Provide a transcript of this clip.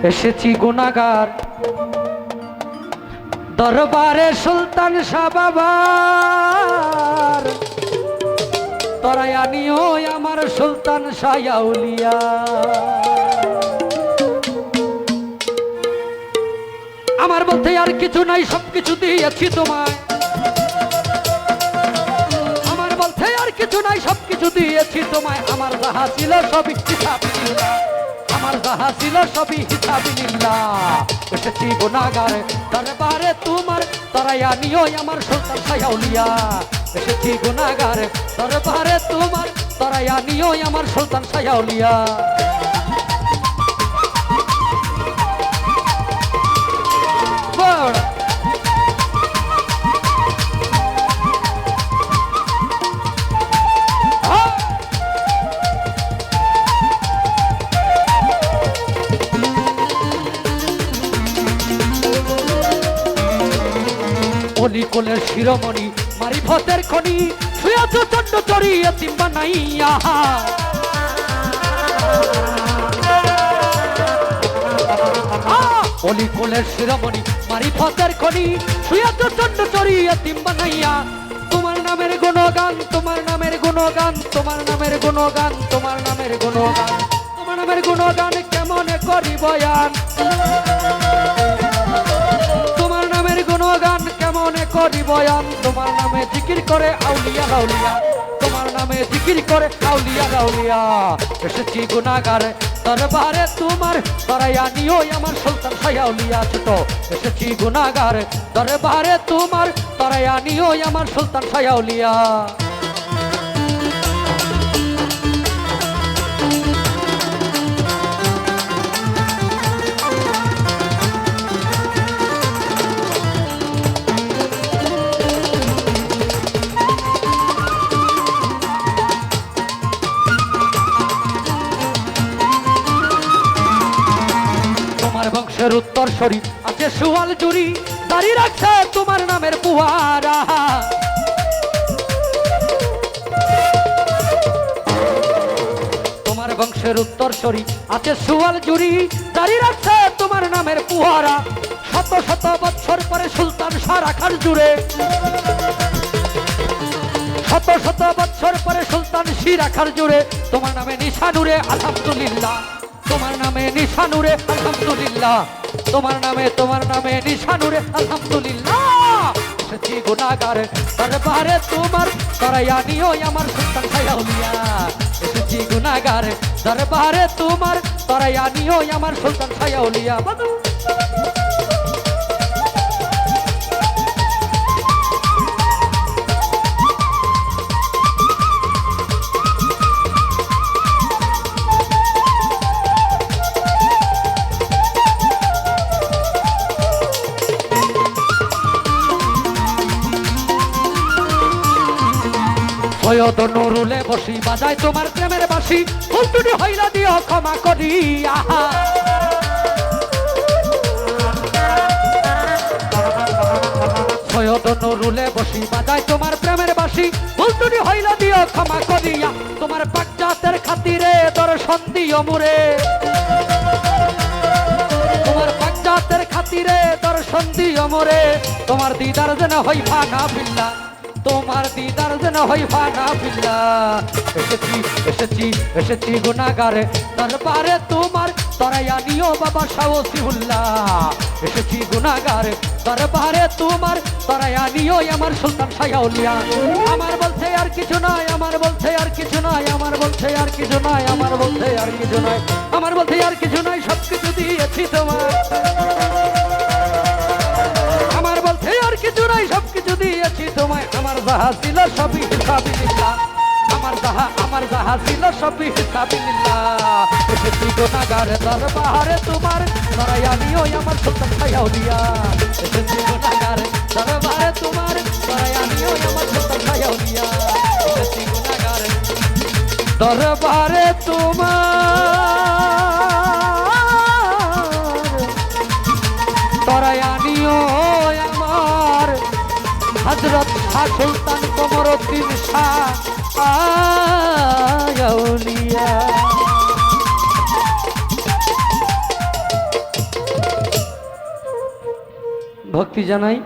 এসেছি গুনাহগার দরবারে সুলতান শাহ বাবার, তরাই আনিও আমার সুলতান শাহ আউলিয়া। আমার বলতে আর কিছু নাই, সবকিছু দিয়েছি তোমায়। আমার বলতে আর কিছু নাই, সবকিছু দিয়েছি তোমায়। আমার যাহা ছিল সবই হিসাবিল্লাহ, আমার যাহা ছিল সবই হিসাবিল্লাহ। এসেছি গুনাহগার দরবারে তোমার, তরাই আনিও আমার সুলতান শাহ আউলিয়া। এসেছি গুনাহগার দরবারে তোমার, তরাই আনিও আমার সুলতান শাহ আউলিয়া। অলিকলের শিরোমণি মারিফতের খনি, শুয়াছ চন্ড চড়িয়ে তিম্বা নাইয়া। অলিকলের শিরোমণি মারিফতের খনি, শুয়াছ চন্ড চড়িয়ে তিম্বা নাইয়া। তোমার নামের গুণগান, তোমার নামের গুণগান, তোমার নামের গুণগান, তোমার নামের গুণগান, তোমার নামের গুণগান কেমন করি বয়ান। তোমার নামের গুণগান কেমন করি বয়ান। তোমার নামে জিকির করে আউলিয়া আউলিয়া, তোমার নামে জিকির করে আউলিয়া আউলিয়া। এসেছি গুনাহগার দরবারে তোমার, তরাই আনিও আমার সুলতান শাহ আউলিয়া। ছোট এসেছি গুনাহগার দরবারে তোমার, তরাই আনিও আমার সুলতান শাহ আউলিয়া। বংশের উত্তর সরি আছে সুয়াল জুড়ি, দাঁড়িয়ে রাখছে তোমার নামের পুয়ারা। তোমার বংশের উত্তর সরি আছে সুয়াল জুড়ি, দাঁড়িয়ে রাখছে তোমার নামের পুয়ারা। শত শত বছর পরে সুলতান শাহ রাখার জুড়ে, শত শত বছর পরে সুলতান শাহ রাখার জুড়ে। তোমার নামে নিশানুরে আলহামদুলিল্লাহ, তোমার নামে নিশানুরে আলহামদুলিল্লাহ, তোমার নামে নিশানুরে আলহামদুলিল্লাহ। এসেছি গুনাহগার দরবারে তোমার, তরাই আনিও আমার সুলতান শাহ আউলিয়া। এসেছি গুনাহগার দরবারে তোমার, তরাই আনিও আমার সুলতান শাহ আউলিয়া। সৈয়দ নুরুলে বসি বাজায় তোমার প্রেমের বাসি, ভুল ত্রুটি হইলা দিও ক্ষমা করিয়া। সৈয়দ নুরুলে বসি বাজায় তোমার প্রেমের বাসি, ভুল ত্রুটি হইলা দিও ক্ষমা করিয়া। তোমার পাকজাতের খাতিরে দর্শন দিও মুরে, তোমার পাকজাতের খাতিরে দর্শন দিও মুরে। তোমার দিদার যেন হই ফানা বিল্লাহ, তোমার দিদার যেন হই ফানা বিল্লাহ। এসেছি এসেছি এসেছি গুনাহগারে দরবারে তোমার, তরাই আনিও বাবা শাহ ওসিউল্লাহ। এসেছি গুনাহগারে দরবারে তোমার, তরাই আনিও আমার সুলতান শাহ আউলিয়া। আমার বলতে আর কিছু নয়, আমার বলতে আর কিছু নয়, আমার বলতে আর কিছু নয়, আমার বলতে আর কিছু নয়, আমার বলতে আর কিছু নয়, সবকিছু দিয়েছি তোমার। আমার বলতে আর কিছু নাই, সবকিছু দিয়েছি তোমায়। আমার যাহা ছিল সবই হিসাবিল্লাহ, আমার যাহা ছিল সবই হিসাবিল্লাহ। এসেছি গুনাহগার দরবারে তোমার, তরাই আনিও আমার সুলতান শাহ আউলিয়া। এসেছি গুনাহগার দরবারে তোমার, তরাই আনিও আমার সুলতান শাহ আউলিয়া। এসেছি গুনাহগার দরবারে তোমার, তরাই আনিও আমার হযরত শাহ সুলতান কমরউদ্দিন শাহ আউলিয়া। ভক্তি জানাই।